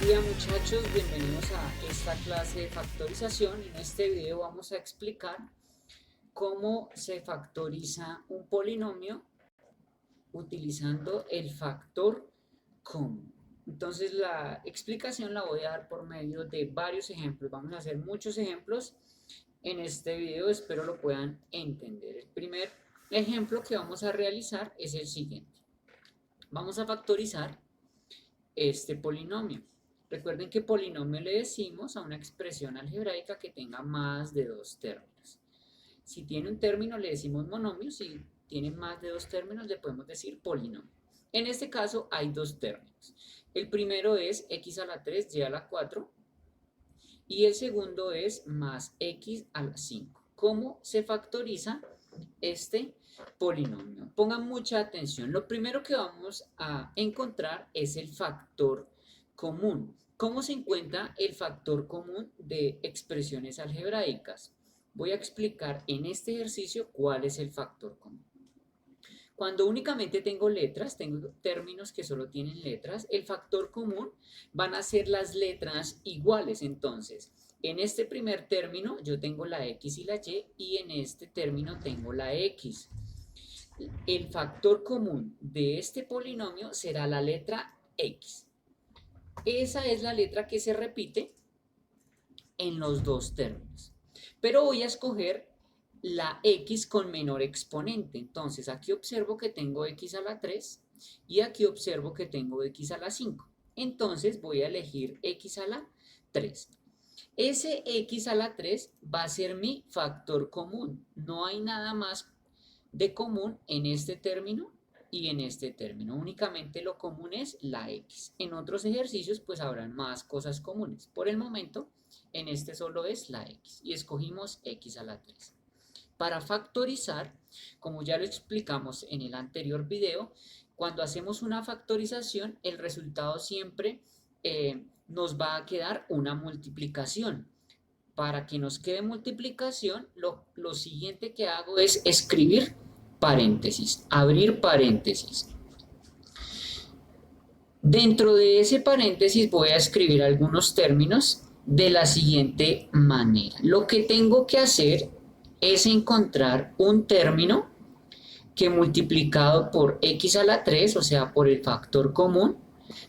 día muchachos, bienvenidos a esta clase de factorización. En este video vamos a explicar cómo se factoriza un polinomio utilizando el factor común. Entonces la explicación la voy a dar por medio de varios ejemplos. Vamos a hacer muchos ejemplos en este video, espero lo puedan entender. El primer ejemplo que vamos a realizar es el siguiente. Vamos a factorizar este polinomio. Recuerden que polinomio le decimos a una expresión algebraica que tenga más de dos términos. Si tiene un término le decimos monomio, si tiene más de dos términos le podemos decir polinomio. En este caso hay dos términos. El primero es x a la 3, y a la 4 y el segundo es más x a la 5. ¿Cómo se factoriza este polinomio? Pongan mucha atención. Lo primero que vamos a encontrar es el factor común. ¿Cómo se encuentra el factor común de expresiones algebraicas? Voy a explicar en este ejercicio cuál es el factor común. Cuando únicamente tengo letras, tengo términos que solo tienen letras, el factor común van a ser las letras iguales. Entonces, en este primer término yo tengo la x y la y en este término tengo la x. El factor común de este polinomio será la letra x. Esa es la letra que se repite en los dos términos. Pero voy a escoger la x con menor exponente. Entonces aquí observo que tengo x a la 3 y aquí observo que tengo x a la 5. Entonces voy a elegir x a la 3. Ese x a la 3 va a ser mi factor común. No hay nada más de común en este término y en este término. Únicamente lo común es la x. En otros ejercicios pues habrán más cosas comunes. Por el momento en este solo es la x y escogimos x a la 3. Para factorizar, como ya lo explicamos en el anterior video, cuando hacemos una factorización el resultado siempre nos va a quedar una multiplicación. Para que nos quede multiplicación, lo siguiente que hago es escribir paréntesis, abrir paréntesis. Dentro de ese paréntesis voy a escribir algunos términos de la siguiente manera. Lo que tengo que hacer es encontrar un término que multiplicado por x a la 3, o sea, por el factor común,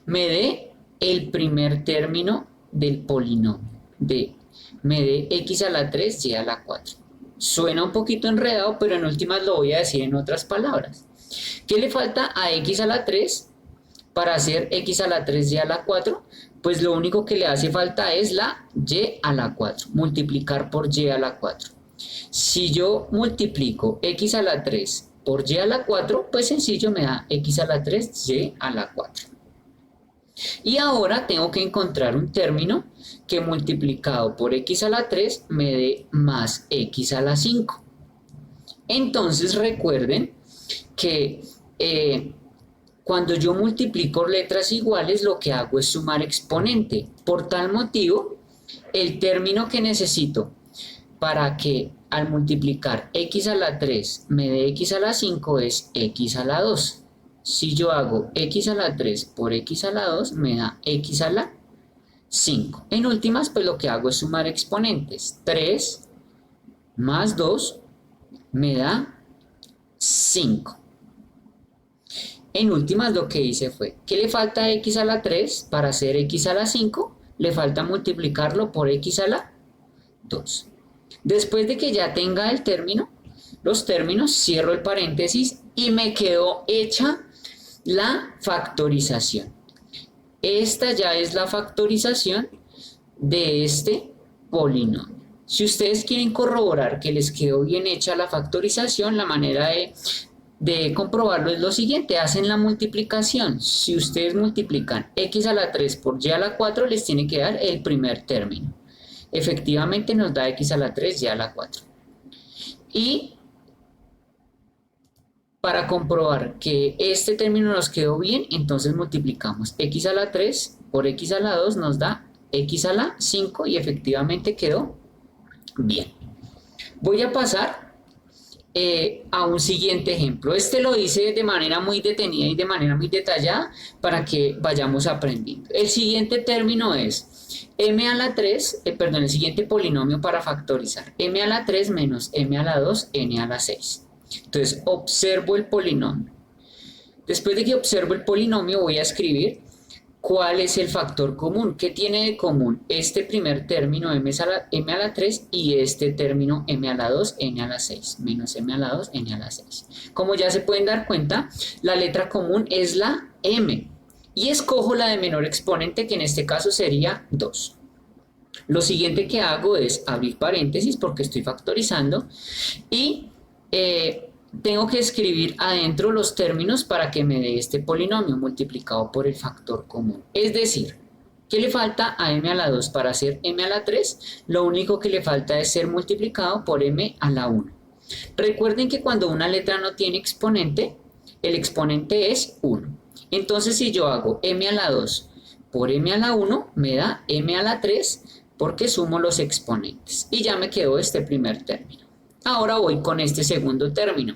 me dé el primer término del polinomio, me dé x a la 3, y a la 4. Suena un poquito enredado, pero en últimas lo voy a decir en otras palabras. ¿Qué le falta a x a la 3 para hacer x a la 3, y a la 4? Pues lo único que le hace falta es la y a la 4, multiplicar por y a la 4. Si yo multiplico x a la 3 por y a la 4, pues sencillo me da x a la 3, y a la 4. Y ahora tengo que encontrar un término que multiplicado por x a la 3 me dé más x a la 5. Entonces recuerden que cuando yo multiplico letras iguales lo que hago es sumar exponente. Por tal motivo, el término que necesito para que al multiplicar x a la 3 me dé x a la 5 es x a la 2. Si yo hago x a la 3 por x a la 2 me da x a la 5. En últimas, pues lo que hago es sumar exponentes. 3 más 2 me da 5. En últimas, lo que hice fue, ¿qué le falta a x a la 3 para hacer x a la 5? Le falta multiplicarlo por x a la 2. Después de que ya tenga el término, los términos, cierro el paréntesis y me quedó hecha la factorización. Esta ya es la factorización de este polinomio. Si ustedes quieren corroborar que les quedó bien hecha la factorización, la manera de comprobarlo es lo siguiente: hacen la multiplicación. Si ustedes multiplican x a la 3 por y a la 4, les tiene que dar el primer término. Efectivamente nos da x a la 3, y a la 4. Y para comprobar que este término nos quedó bien, entonces multiplicamos x a la 3 por x a la 2, nos da x a la 5 y efectivamente quedó bien. Voy a pasar a un siguiente ejemplo. Este lo hice de manera muy detenida y de manera muy detallada para que vayamos aprendiendo. El siguiente término es m a la 3, el siguiente polinomio para factorizar, m a la 3 menos m a la 2, n a la 6. Entonces observo el polinomio. Después de que observo el polinomio voy a escribir ¿cuál es el factor común? ¿Qué tiene de común este primer término m a la 3 y este término m a la 2, n a la 6? Menos m a la 2, n a la 6. Como ya se pueden dar cuenta, la letra común es la m. Y escojo la de menor exponente, que en este caso sería 2. Lo siguiente que hago es abrir paréntesis porque estoy factorizando y tengo que escribir adentro los términos para que me dé este polinomio multiplicado por el factor común. Es decir, ¿qué le falta a m a la 2 para hacer m a la 3? Lo único que le falta es ser multiplicado por m a la 1. Recuerden que cuando una letra no tiene exponente, el exponente es 1. Entonces, si yo hago m a la 2 por m a la 1, me da m a la 3 porque sumo los exponentes. Y ya me quedó este primer término. Ahora voy con este segundo término.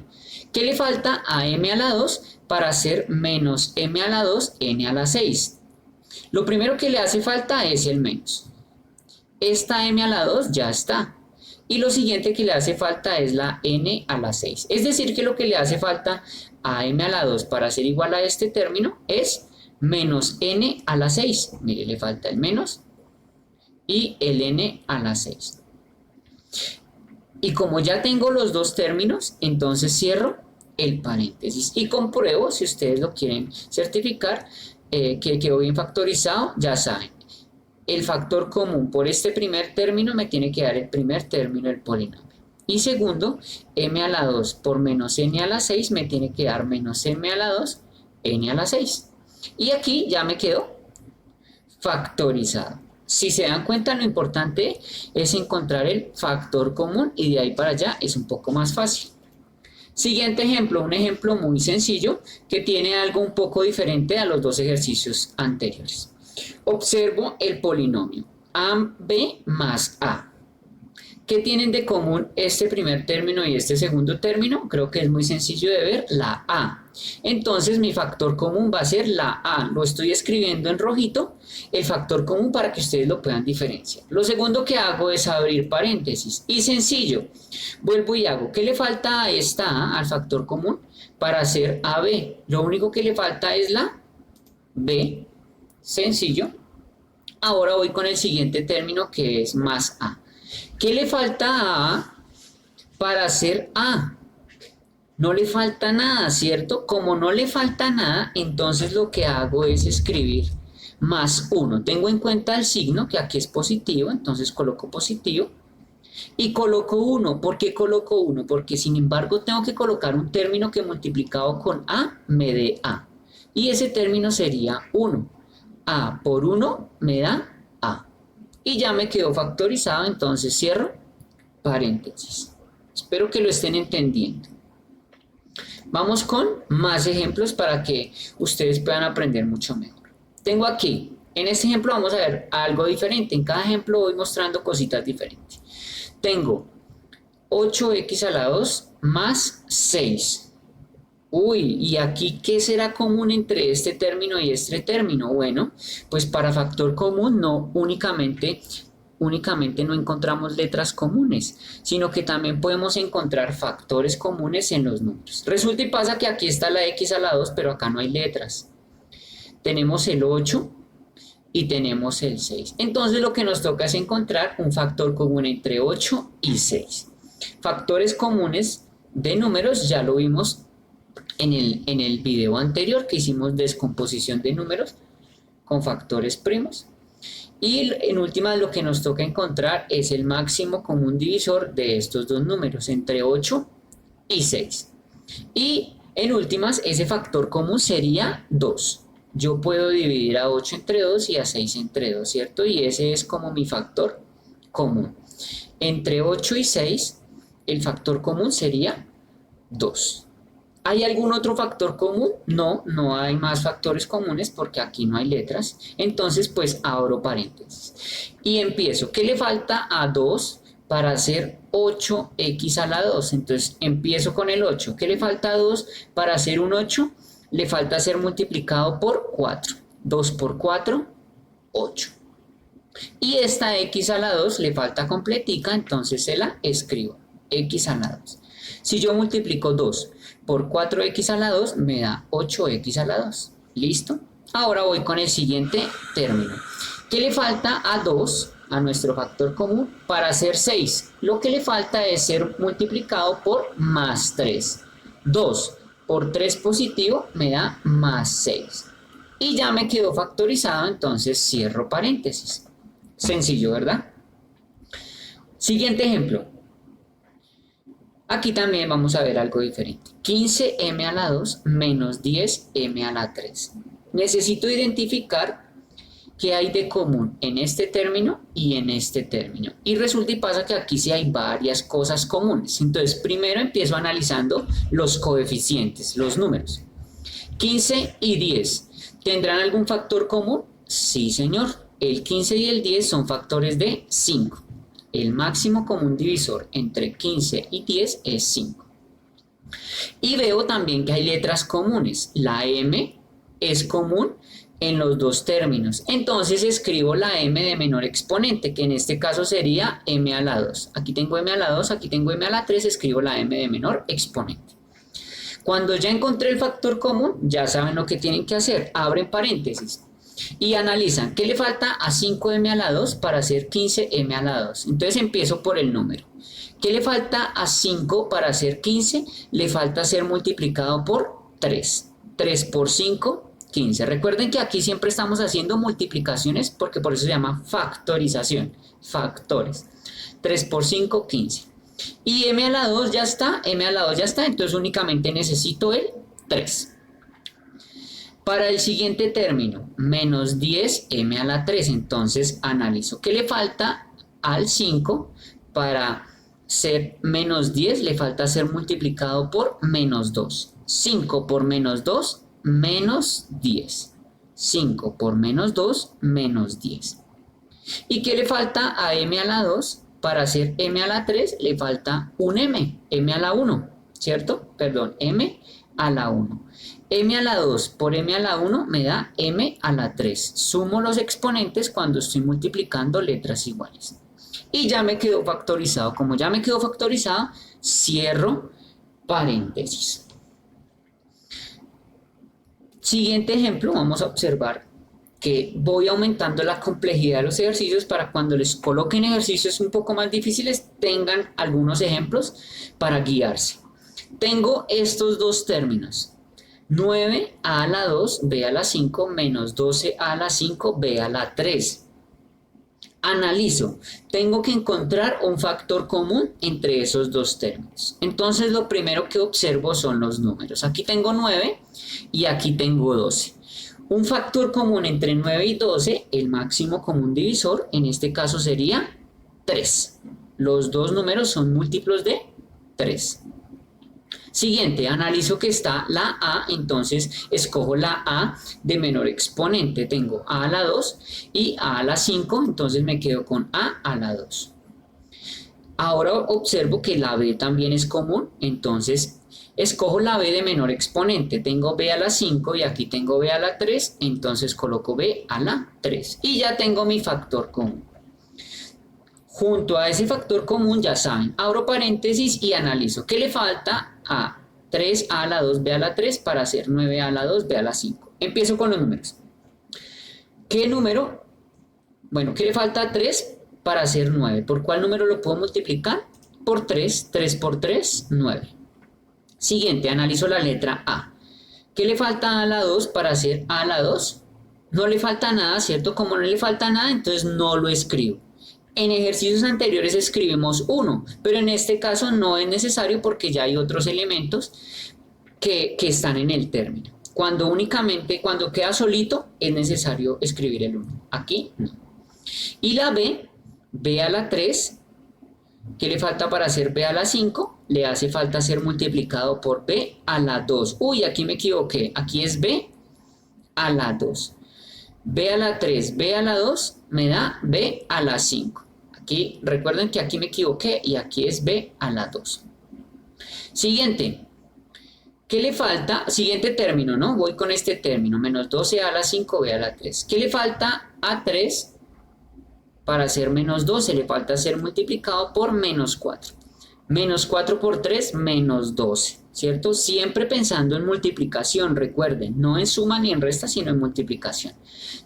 ¿Qué le falta a m a la 2 para hacer menos m a la 2, n a la 6? Lo primero que le hace falta es el menos. Esta m a la 2 ya está. Y lo siguiente que le hace falta es la n a la 6. Es decir, que lo que le hace falta a m a la 2 para hacer igual a este término es menos n a la 6. Mire, le falta el menos y el n a la 6. Y como ya tengo los dos términos, entonces cierro el paréntesis y compruebo, si ustedes lo quieren certificar, que quedó bien factorizado. Ya saben, el factor común por este primer término me tiene que dar el primer término del polinomio. Y segundo, m a la 2 por menos n a la 6 me tiene que dar menos m a la 2, n a la 6. Y aquí ya me quedó factorizado. Si se dan cuenta, lo importante es encontrar el factor común y de ahí para allá es un poco más fácil. Siguiente ejemplo, un ejemplo muy sencillo que tiene algo un poco diferente a los dos ejercicios anteriores. Observo el polinomio AB más A. ¿Qué tienen de común este primer término y este segundo término? Creo que es muy sencillo de ver, la A. Entonces mi factor común va a ser la A. Lo estoy escribiendo en rojito, el factor común, para que ustedes lo puedan diferenciar. Lo segundo que hago es abrir paréntesis. Y sencillo, vuelvo y hago. ¿Qué le falta a esta A, al factor común, para hacer AB? Lo único que le falta es la B. Sencillo. Ahora voy con el siguiente término, que es más A. ¿Qué le falta a A para hacer A? No le falta nada, ¿cierto? Como no le falta nada, entonces lo que hago es escribir más 1. Tengo en cuenta el signo, que aquí es positivo, entonces coloco positivo. Y coloco 1. ¿Por qué coloco 1? Porque sin embargo tengo que colocar un término que multiplicado con A me dé A. Y ese término sería 1. A por 1 me da A. Y ya me quedó factorizado, entonces cierro paréntesis. Espero que lo estén entendiendo. Vamos con más ejemplos para que ustedes puedan aprender mucho mejor. Tengo aquí, en este ejemplo vamos a ver algo diferente. En cada ejemplo voy mostrando cositas diferentes. Tengo 8x a la 2 más 6. Uy, ¿y aquí qué será común entre este término y este término? Bueno, pues para factor común no únicamente no encontramos letras comunes, sino que también podemos encontrar factores comunes en los números. Resulta y pasa que aquí está la x a la 2, pero acá no hay letras. Tenemos el 8 y tenemos el 6. Entonces lo que nos toca es encontrar un factor común entre 8 y 6. Factores comunes de números ya lo vimos en el video anterior, que hicimos descomposición de números con factores primos. Y en últimas lo que nos toca encontrar es el máximo común divisor de estos dos números, entre 8 y 6. Y en últimas ese factor común sería 2. Yo puedo dividir a 8 entre 2 y a 6 entre 2, ¿cierto? Y ese es como mi factor común. Entre 8 y 6 el factor común sería 2. ¿Hay algún otro factor común? No, no hay más factores comunes porque aquí no hay letras. Entonces, pues abro paréntesis. Y empiezo. ¿Qué le falta a 2 para hacer 8x a la 2. Entonces empiezo con el 8. ¿Qué le falta a 2 para hacer un 8? Le falta ser multiplicado por 4. 2 por 4, 8. Y esta x a la 2 le falta completica, entonces se la escribo. X a la 2. Si yo multiplico 2 por 4x a la 2, me da 8x a la 2. ¿Listo? Ahora voy con el siguiente término. ¿Qué le falta a 2, a nuestro factor común, para hacer 6? Lo que le falta es ser multiplicado por más 3. 2 por 3 positivo me da más 6. Y ya me quedó factorizado, entonces cierro paréntesis. Sencillo, ¿verdad? Siguiente ejemplo. Aquí también vamos a ver algo diferente. 15m a la 2 menos 10m a la 3. Necesito identificar qué hay de común en este término y en este término. Y resulta y pasa que aquí sí hay varias cosas comunes. Entonces, primero empiezo analizando los coeficientes, los números. 15 y 10. ¿Tendrán algún factor común? Sí, señor. El 15 y el 10 son factores de 5. El máximo común divisor entre 15 y 10 es 5. Y veo también que hay letras comunes. La m es común en los dos términos. Entonces escribo la m de menor exponente, que en este caso sería m a la 2. Aquí tengo m a la 2, aquí tengo m a la 3, escribo la m de menor exponente. Cuando ya encontré el factor común, ya saben lo que tienen que hacer. Abren paréntesis y analizan qué le falta a 5m a la 2 para hacer 15m a la 2. Entonces empiezo por el número. ¿Qué le falta a 5 para hacer 15? Le falta ser multiplicado por 3. 3 por 5, 15. Recuerden que aquí siempre estamos haciendo multiplicaciones porque por eso se llama factorización. Factores. 3 por 5, 15. Y m a la 2 ya está, m a la 2 ya está, entonces únicamente necesito el 3. Para el siguiente término, menos 10m a la 3, entonces analizo qué le falta al 5 para ser menos 10, le falta ser multiplicado por menos 2. 5 por menos 2, menos 10. 5 por menos 2, menos 10. ¿Y qué le falta a m a la 2? Para hacer m a la 3 le falta un m a la 1, ¿cierto? Perdón, m a la 1. M a la 2 por m a la 1 me da m a la 3. Sumo los exponentes cuando estoy multiplicando letras iguales. Y ya me quedó factorizado. Como ya me quedó factorizado, cierro paréntesis. Siguiente ejemplo, vamos a observar que voy aumentando la complejidad de los ejercicios para cuando les coloquen ejercicios un poco más difíciles tengan algunos ejemplos para guiarse. Tengo estos dos términos. 9a a la 2, b a la 5, menos 12a a la 5, b a la 3. Analizo. Tengo que encontrar un factor común entre esos dos términos. Entonces lo primero que observo son los números. Aquí tengo 9 y aquí tengo 12. Un factor común entre 9 y 12, el máximo común divisor, en este caso sería 3. Los dos números son múltiplos de 3. Siguiente, analizo que está la A, entonces escojo la A de menor exponente. Tengo A a la 2 y A a la 5, entonces me quedo con A a la 2. Ahora observo que la B también es común, entonces escojo la B de menor exponente. Tengo B a la 5 y aquí tengo B a la 3, entonces coloco B a la 3. Y ya tengo mi factor común. Junto a ese factor común, ya saben, abro paréntesis y analizo qué le falta a 3a a la 2, b a la 3 para hacer 9a a la 2, b a la 5. Empiezo con los números. ¿Qué número? Bueno, ¿qué le falta a 3 para hacer 9? ¿Por cuál número lo puedo multiplicar? Por 3. 3 por 3, 9. Siguiente, analizo la letra A. ¿Qué le falta a la 2 para hacer a la 2? No le falta nada, ¿cierto? Como no le falta nada, entonces no lo escribo. En ejercicios anteriores escribimos 1, pero en este caso no es necesario porque ya hay otros elementos que están en el término. Cuando queda solito, es necesario escribir el 1. Aquí no. Y la B, B a la 3, ¿qué le falta para hacer B a la 5? Le hace falta ser multiplicado por B a la 2. Uy, aquí me equivoqué. Aquí es B a la 2. B a la 3, B a la 2 me da B a la 5. Aquí, recuerden que aquí me equivoqué y aquí es b a la 2. Siguiente. ¿Qué le falta? Siguiente término, ¿no? Voy con este término, menos 12 a la 5, b a la 3. ¿Qué le falta a 3 para hacer menos 12? Le falta ser multiplicado por menos 4. Menos 4 por 3, menos 12, ¿cierto? Siempre pensando en multiplicación, recuerden, no en suma ni en resta, sino en multiplicación.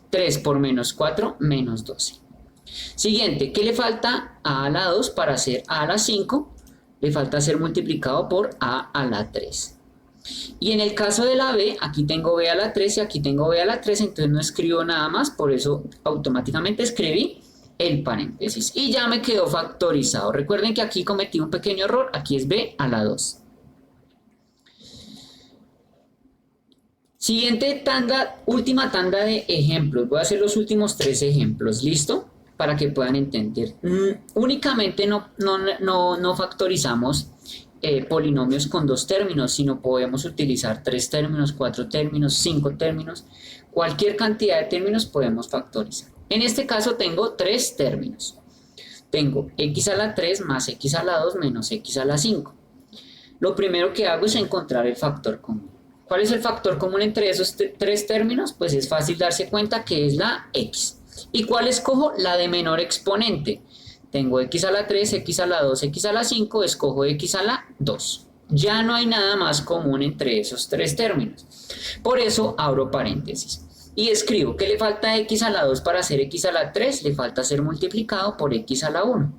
3 por menos 4, menos 12. Siguiente, ¿qué le falta a la 2 para hacer a la 5? Le falta ser multiplicado por a la 3. Y en el caso de la b, aquí tengo b a la 3 y aquí tengo b a la 3, entonces no escribo nada más, por eso automáticamente escribí el paréntesis y ya me quedó factorizado. Recuerden que aquí cometí un pequeño error, aquí es b a la 2. Siguiente tanda, última tanda de ejemplos. Voy a hacer los últimos 3 ejemplos, ¿listo? Para que puedan entender. Únicamente no factorizamos polinomios con 2 términos, sino podemos utilizar 3 términos, 4 términos, 5 términos. Cualquier cantidad de términos podemos factorizar. En este caso tengo 3 términos. Tengo x a la 3 más x a la 2 menos x a la 5. Lo primero que hago es encontrar el factor común. ¿Cuál es el factor común entre esos 3 términos? Pues es fácil darse cuenta que es la x. ¿Y cuál escojo? La de menor exponente. Tengo x a la 3, x a la 2, x a la 5, escojo x a la 2. Ya no hay nada más común entre esos 3 términos. Por eso abro paréntesis. Y escribo que le falta a x a la 2 para hacer x a la 3, le falta ser multiplicado por x a la 1.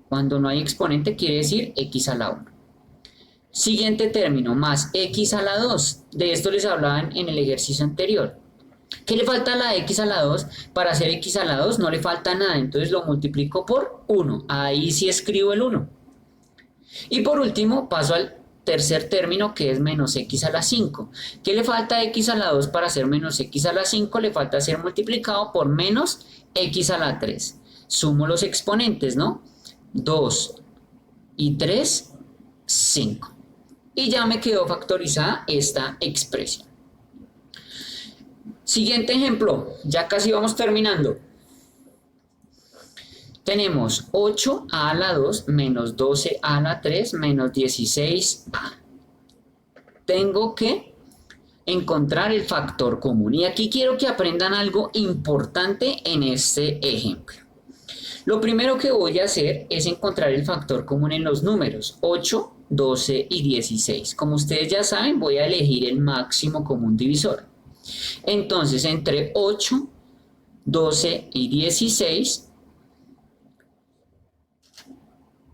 Cuando no hay exponente quiere decir x a la 1. Siguiente término, más x a la 2. De esto les hablaba en el ejercicio anterior. ¿Qué le falta a la x a la 2? Para hacer x a la 2 no le falta nada, entonces lo multiplico por 1. Ahí sí escribo el 1. Y por último paso al tercer término que es menos x a la 5. ¿Qué le falta a x a la 2 para hacer menos x a la 5? Le falta ser multiplicado por menos x a la 3. Sumo los exponentes, ¿no? 2 y 3, 5. Y ya me quedó factorizada esta expresión. Siguiente ejemplo, ya casi vamos terminando. Tenemos 8 a la 2 menos 12 a la 3 menos 16a. Tengo que encontrar el factor común. Y aquí quiero que aprendan algo importante en este ejemplo. Lo primero que voy a hacer es encontrar el factor común en los números 8, 12 y 16. Como ustedes ya saben, voy a elegir el máximo común divisor. Entonces, entre 8, 12 y 16,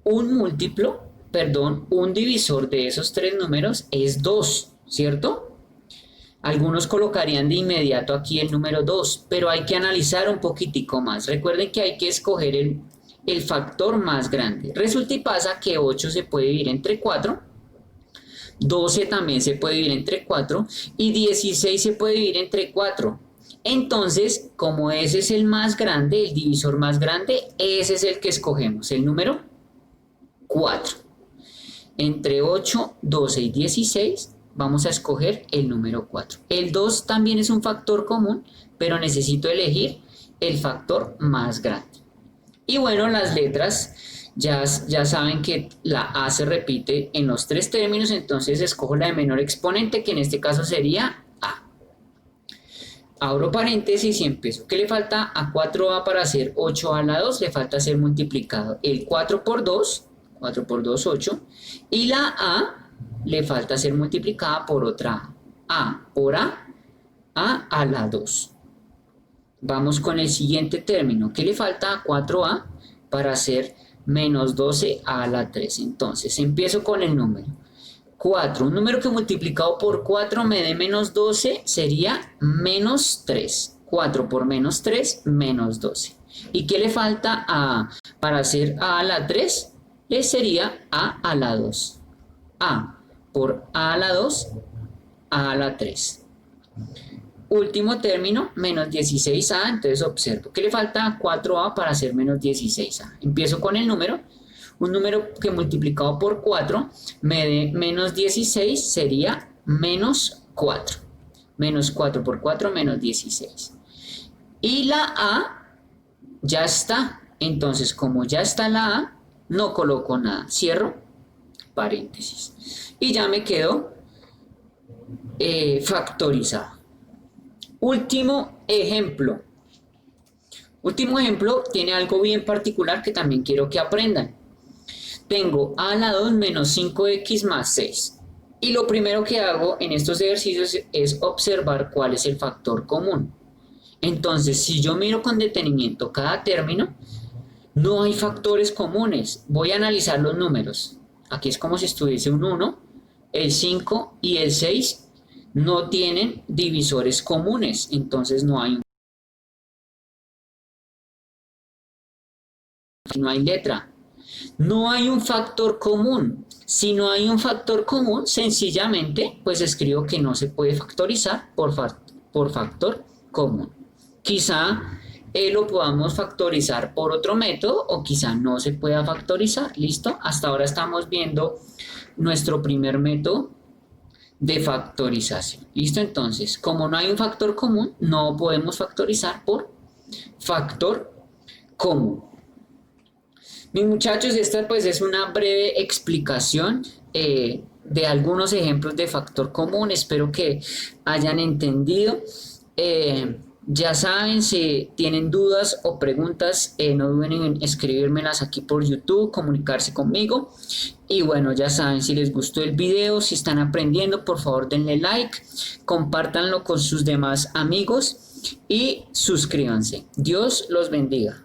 un divisor de esos 3 números es 2, ¿cierto? Algunos colocarían de inmediato aquí el número 2, pero hay que analizar un poquitico más. Recuerden que hay que escoger el factor más grande. Resulta y pasa que 8 se puede dividir entre 4, 12 también se puede dividir entre 4 y 16 se puede dividir entre 4. Entonces, como ese es el más grande, el divisor más grande, ese es el que escogemos, el número 4. Entre 8, 12 y 16 vamos a escoger el número 4. El 2 también es un factor común, pero necesito elegir el factor más grande. Y bueno, las letras, ya saben que la A se repite en los 3 términos, entonces escojo la de menor exponente, que en este caso sería A. Abro paréntesis y empiezo. ¿Qué le falta a 4A para hacer 8 a la 2? Le falta ser multiplicado el 4 por 2, 4 por 2, 8, y la A le falta ser multiplicada por otra A por A a la 2. Vamos con el siguiente término. ¿Qué le falta a 4A para hacer menos 12 a la 3? Entonces, empiezo con el número 4. Un número que multiplicado por 4 me dé menos 12 sería menos 3. 4 por menos 3, menos 12. ¿Y qué le falta para hacer a la 3? Le sería a la 2. A por a la 2, a la 3. Último término, menos 16a, entonces observo que le falta a 4a para hacer menos 16a. Empiezo con el número, un número que multiplicado por 4 me dé menos 16 sería menos 4. Menos 4 por 4, menos 16. Y la a ya está Entonces, como ya está la A, no coloco nada. Cierro paréntesis. Y ya me quedó factorizado. Último ejemplo. Último ejemplo tiene algo bien particular que también quiero que aprendan. Tengo a a la 2 menos 5x más 6. Y lo primero que hago en estos ejercicios es observar cuál es el factor común. Entonces, si yo miro con detenimiento cada término, no hay factores comunes. Voy a analizar los números. Aquí es como si estuviese un 1, el 5 y el 6 no tienen divisores comunes. Entonces no hay letra. No hay un factor común. Si no hay un factor común, sencillamente pues escribo que no se puede factorizar por factor común. Quizá lo podamos factorizar por otro método o quizá no se pueda factorizar. ¿Listo? Hasta ahora estamos viendo nuestro primer método de factorización. ¿Listo? Entonces, como no hay un factor común, no podemos factorizar por factor común. Mis muchachos, esta pues es una breve explicación de algunos ejemplos de factor común. Espero que hayan entendido. Ya saben, si tienen dudas o preguntas, no duden en escribírmelas aquí por YouTube, comunicarse conmigo. Y bueno, ya saben, si les gustó el video, si están aprendiendo, por favor denle like, compártanlo con sus demás amigos y suscríbanse. Dios los bendiga.